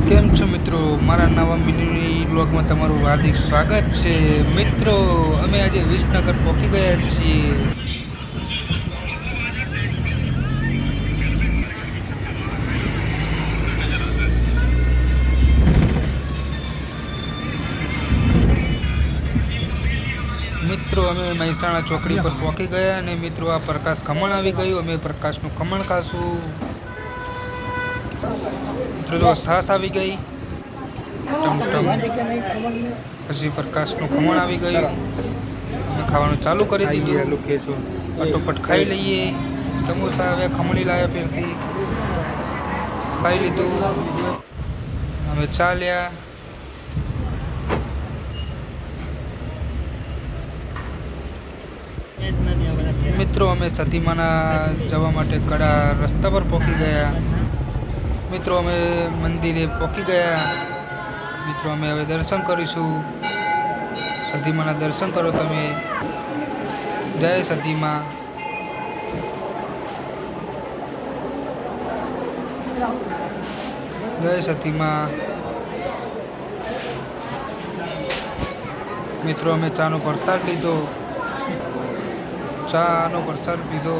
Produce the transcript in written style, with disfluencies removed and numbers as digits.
કેમ છો મિત્રો? મારા નવા મિની વ્લોગમાં તમારું હાર્દિક સ્વાગત છે. મિત્રો, અમે આજે વિસનગર પહોંચી ગયા છીએ. મિત્રો, અમે મહેસાણા ચોકડી પર પહોંચી ગયા અને મિત્રો આ પ્રકાશ ખમણ આવી ગયું. અમે પ્રકાશનું ખમણ ખાશું. મિત્રો જો છાશ આવી ગઈ, પછી પ્રકાશનું ખમણ આવી ગયું. અમે ખાવાનું ચાલુ કરી દીધું. ફટોફટ ખાઈ લઈએ. સમોસા આવ્યા, ખમણી લાવ્યા, પેલથી ખાઈ લીધું. અમે ચાલ્યા. મિત્રો, અમે સતીમાના જવા માટે કડા રસ્તા પર પહોંચી ગયા. મિત્રો, અમે મંદિરે પહોંચી ગયા. મિત્રો, અમે હવે દર્શન કરીશું. સતીમાના દર્શન કરો તમે. જય સતીમા. જય સતીમા. મિત્રો, અમે ચાનો પ્રસાદ લીધો. ચાનો પ્રસાદ લીધો.